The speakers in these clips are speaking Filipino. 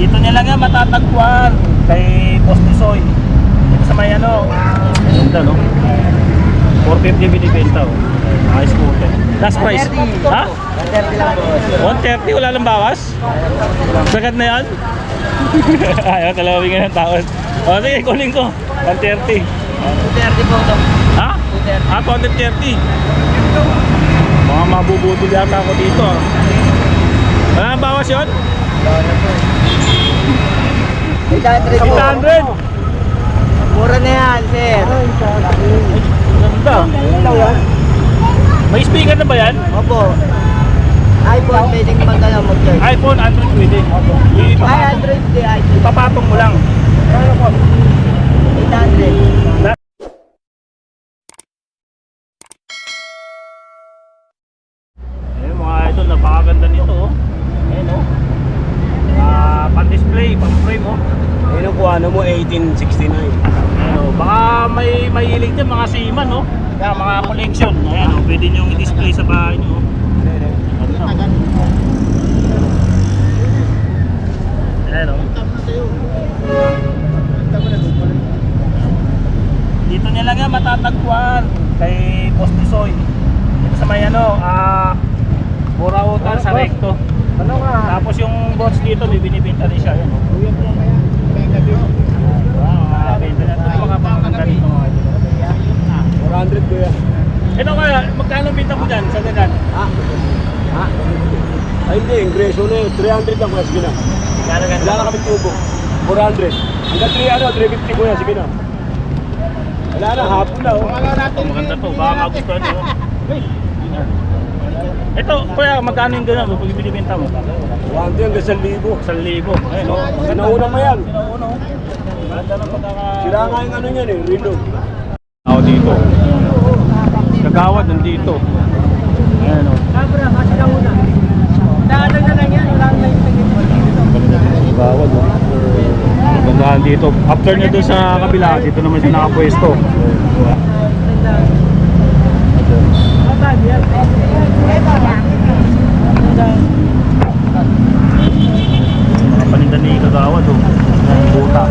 Dito niya lang yan matatagpuan kay Boss Tisoy. Dito sa may ano, ganda no? 450 binibenta oh. Nice scooter. Last price. Ha? 130 lang boss. 130 wala lang bawas? Sagad na yan? Ayaw talawin nga ng taon. O sige, kunin ko. 130. 230 po ito. Ha? 230. Mga mabubudol yata ako dito. Wala nang bawas yun? 800 po. 800. Mura na yan, sir. Ganda. May speaker na ba yan? Opo. iPhone, pwedeng magdala mo, sir. iPhone, Android pwede. Ay, Android, di iPhone. Ipapatong mo lang. 800. Ayun mga idol, napakaganda nito oh. Ayun oh. Pan-display, pan-frame oh. Ayun ang kuha mo, 1869. Ayun oh. Baka may mahilig dyan mga seaman oh. Kaya mga collection. Ayun oh. Pwede nyo i-display sa bahay nyo oh. Ayun oh. Dito niya lang yan matatagpuan kay Boss Tisoy. Dito sa may ano, Burautan sa Recto. Ano nga? Tapos yung bots dito may binibenta din siya yun. Oh. Benta na ito mga pangkaganda dito mga ito. 400 kuya. Ito kaya, magkano binta mo dyan sa dagat? Ay hindi, ingreso na yun. 300 lang kuya, sige na. Wala na kami tubo. 400. Hanggang 350 kuya, sige na. Wala na, hapon na oh. Maganda to, baka magustuhan nyo. Ito, kuya, magkano yung gano'n pag binibenta mo? 100 hanggang 1,000. 1,000. Ayun oh. Kanauna mo yan. Sinauna oh. Maganda ng pagkaka... Sira nga yung ano yan eh, relo. Ako dito. Kagawad nandito. Ayan o. Daanan na lang yan. Wala na yung Kagawad o. Magandaan dito. After nyo doon sa kabila, dito naman siya nakapwesto. Mga paninda ni Kagawad o. Buta.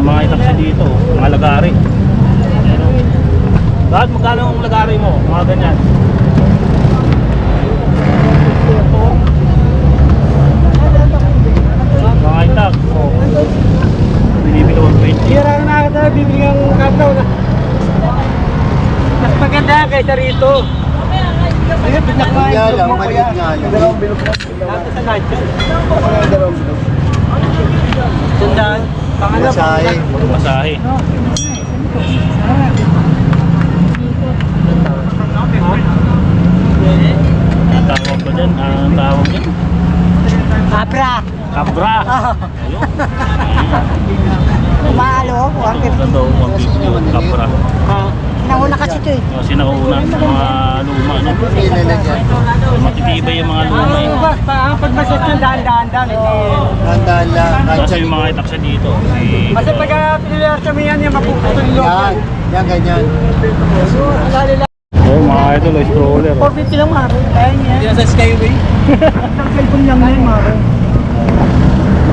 Mga itaksi dito, mga lagari. Bakit magkano ang lagari mo? Mga ganyan. Mga itak. Binibili 120. Hira na ako tayo, bibili ng kartaw na. Mas maganda kaysa rito. Ayun, pinakain. Nga lang, maliit nga lang. Dalawang bilog na. Dito sa Nacho. Dalawang bilog. Sundaan. Masahe. Masahe. Ang tawag ko dyan? Ang tawag dyan? Abra. Kabra. Ayun. Umalo, Ito daw, 150. Kabra. nauna kasi ito eh. Kasi nauna sa mga luma niya. Matitibay yung mga luma yun. Pag masyat yung daan-daan. Tandaan lang. Kasi yung mga itaksa dito. Kasi pag pinilar kami yan, yung mapuputol yung Yan. Yan, ganyan. Oh, mga idol, stroller. 450 lang maro. Ayan yan. Yan sa Skyway. Isang cellphone lang na yun maro.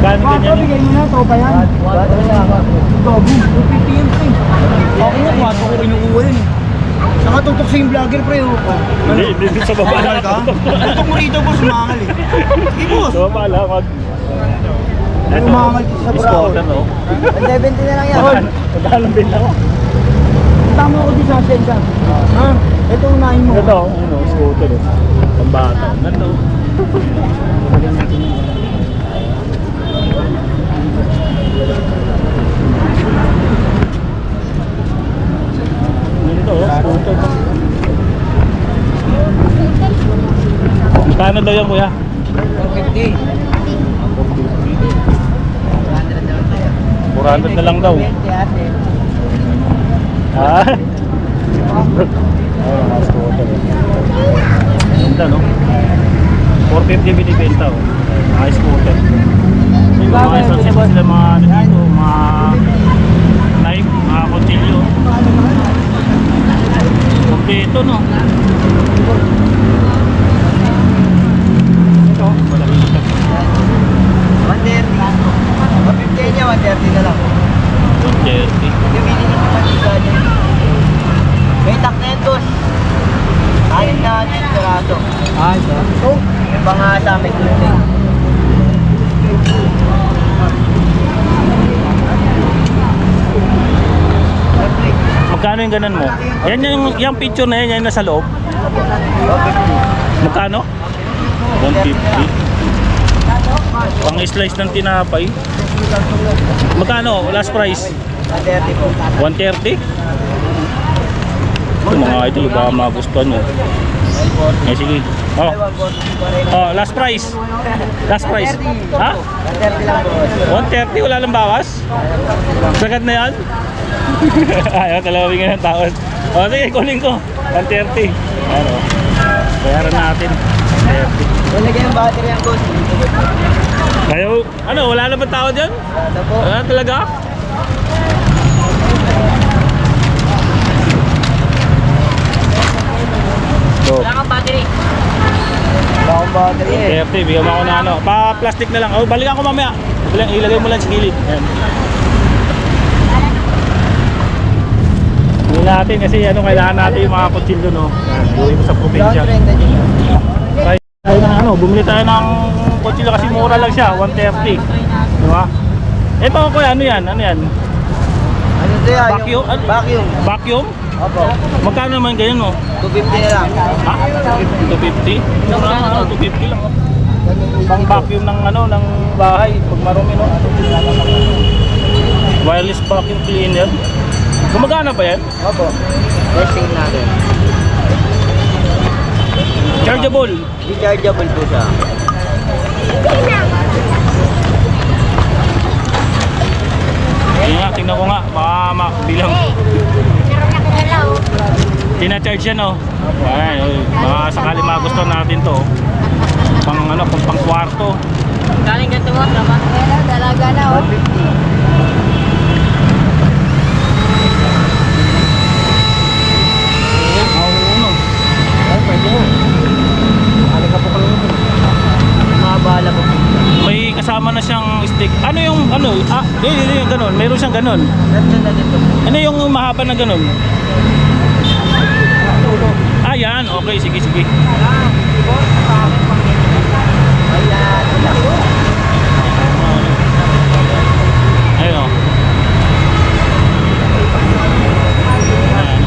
Gano'n ganyan yun? Bigay mo na, tropa yan. Gobi, 250 yun pre. Okay na, 4 ko kinukuha yun. Nakatutok sa yung vlogger pre. Hindi sa baba lang. Tutok mo rito boss, umangal eh. Sige boss. Sa baba lang. Ano umangal dito sa Bravo? Scooter, no? 170 na lang yan. Magkano binta mo? Tama ko di sa Ascenda. Ha? Ito unahin mo. Ito, ano, scooter. Pambata. Ganda. Ito, scooter. Magkano daw yan, kuya? 450. 400 na lang daw. 20 ate. Ah? Ayun, mga scooter. Ganda, no? 450 binibenta, oh. Mga scooter. May mga isang sila mga ano dito, mga knife, mga kontilyo. Kompleto, no? Ito, malaki siya. 130. 150 niya, 130 na lang. 130. Yung binili niyo mantika niya. May taknetos. Anin na yung piraso. Ah, ito? Ito. Yung pangasa, may kulay. Magkano yung ganun mo? Yan yung picture na yan, yan nasa loob. Magkano? 150. Pang slice ng tinapay. Magkano? Last price? 130 po. 130? Ito mga idol, baka magustuhan nyo. Eh sige. Oh. Oh, last price. Last price. Ha? 130 lang po. 130, wala lang bawas? Sagad na yan? Ayaw, talawin nga ng taon. O sige, kunin ko. 130. Ano? Bayaran natin. 130. Nalagyan yung battery ang boss. Ayaw, ano, wala naman tao dyan? Ano po? Ah, talaga? So, Wala kang battery. Wala kang battery eh. 30, bigyan mo ako na ano. Pa-plastic na lang. Oh, balikan ko mamaya. Ilagay mo lang sa gilid. Ayan. Hindi natin kasi ano, kailangan natin yung mga kutsilyo, no? Ayan, gawin mo sa probinsya. Tayo na ano, bumili tayo ng kutsilyo kasi mura lang siya, 130. Di ba? Ito ko, ano yan? Ano yan? Ano ito yan? Vacuum? Ano? Vacuum. Vacuum? Opo. Magkano naman ganyan, no? 250 na lang. Ha? 250? Mura lang, ano, 250 lang. Pang vacuum ng ano, ng bahay, pag marumi, no? Wireless vacuum cleaner. Gumagana ba yan? Opo. Testing natin. Chargeable. Rechargeable po siya. Hindi nga, tingnan ko nga, baka bilang. Tina-charge yan, oh. Ayan, oh, baka sakali magustuhan natin to. Pang ano, pang kwarto. Galing ganito mo, naman. Dalaga na, oh. 150. May kasama na siyang stick. Ano yung ano? Ah, yung ganun. Mayroon siyang ganun. Ano yung mahaba na ganun? Ah, yan. Okay, sige, sige. Ayun, oh. Ayan.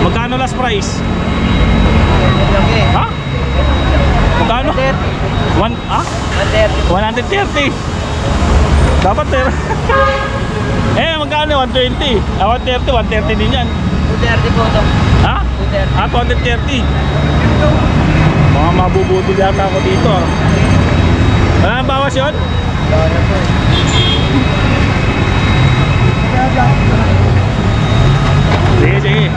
Magkano last price? Ha? Magkano? 130. Dapat eh, magkano? 120. 130 din yan. 230 po ito. Ha? 230. Mga mabubudol yata ako dito. Wala nang bawas yun? Sige, sige.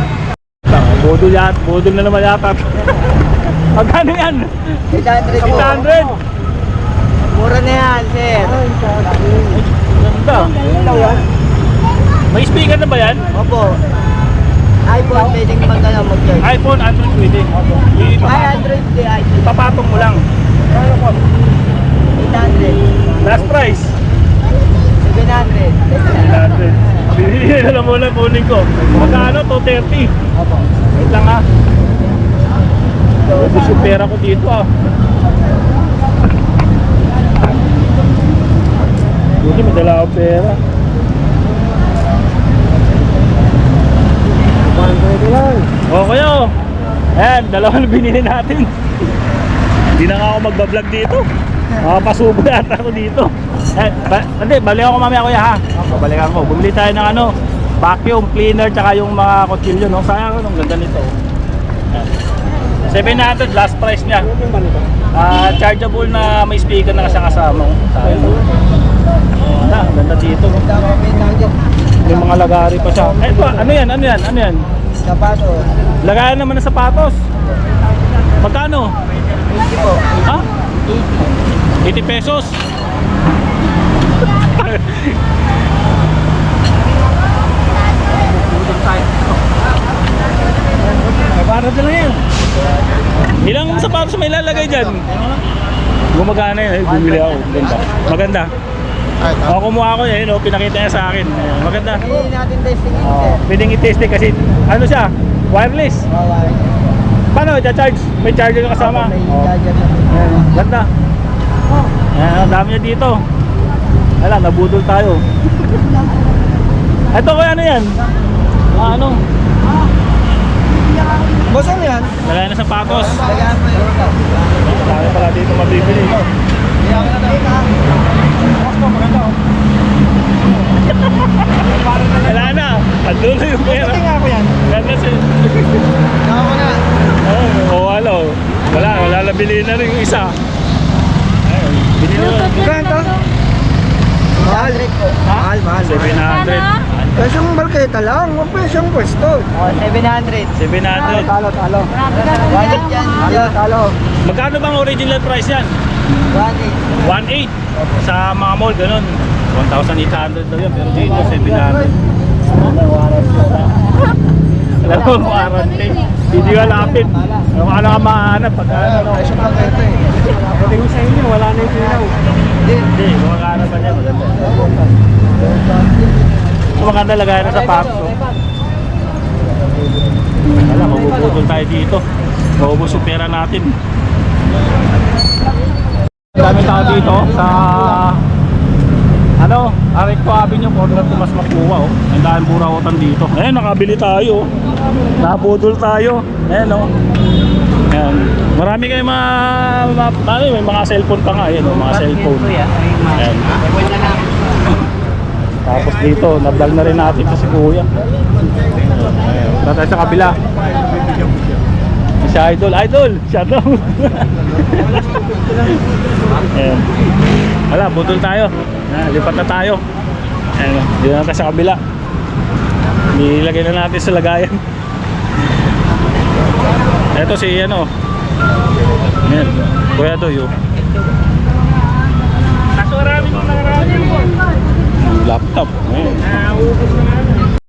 Budol na naman yata. Magkano yan? 800 po. 800. Mura na yan, sir. Ganda. May speaker na ba yan? Opo. iPhone, pwedeng mag-charge. iPhone, Android pwede. Ay, Android, di iPhone. Ipapatong mo lang. 800. Last price. 700. 800. Bibili na lang muna kunin ko. Magkano? 230. Opo. Wait lang ha. Ubus yung pera ko dito ah. Buti may dala akong pera. 120 lang. Okay oh. Ayan, dalawa na binili natin. Hindi na nga ako magbablog dito. Makapasubo yata ako dito. Hindi, balik ako mamaya kuya ha. Balik ako. Bumili tayo ng ano, vacuum cleaner tsaka yung mga kutsilyo, no? Sayang, ang ganda nito. Ayan. 700 last price niya. Chargeable na may speaker na kasama. Sayang. Ang ganda dito. May mga lagari pa siya. Eh, ito, ano yan? Ano yan? Ano yan? Sapatos. Lagayan naman ng sapatos. Magkano? 80 po. Ha? 80 pesos. Tapos may lalagay dyan. Gumagana yun. Ay, bumili ako. Ganda. Maganda. O, kumuha ko yun. Pinakita niya sa akin. Ayan, maganda. Hindi natin testing yun, Oh, sir. pwedeng i-test kasi ano siya? Wireless. Bawal. Paano? I-charge? May charger na kasama. May Oh. charger na. Ayan, ganda. Ayan, ang dami niya dito. Wala, nabudol tayo. Ito kaya ano yan? Ano? Boss, ano yan? Lagay na sapatos. Lagyan mo yun. Dami pala dito mabibili. Wala na. Andun na yung pera. Tingnan ko yan. Ganda siya. Ako na. Wala. Wala nabili na rin yung isa. Ayun, binili na. Magkano to? Mahal. Mahal, mahal. 700. Pesyong balketa lang. Huwag pesyong pwesto. 700. 700. Talo. Wallet yan. Talo. Magkano bang original price yan? 1.8. 1.8. Sa mga mall, ganun. 1,800 daw yan. Pero dito, 700. Alam mo, warranty. Hindi ka lapit. Ano ka mahanap pag ano. Pesyong balketa eh. Pwede ko sa inyo, wala na yung sinaw. Hindi, kumakahanap pa niya. Maganda. Maganda lagayan na sa paso. Wala, mabubutol tayo dito. Maubos yung pera natin. Dami tao dito sa Arecto Avenue, corner Tomas Mapuwa. Ang daan burautan dito. Ayan, nakabili tayo. Nabudol tayo. Ayan o. Ayan. Marami kayong may mga cellphone pa nga. Ayan o, mga cellphone. Ayan. Tapos dito, na-vlog na rin natin sa si Kuya. Ayan. Tara tayo sa kabila. Si Idol, shout out. Ayan. Wala, budol tayo. Lipat na tayo. Ayan, dito na tayo sa kabila. Nilagay na natin sa lagayan. Ito si ano. Ayan, Kuya Doy. Kaso marami laptop. Ayan.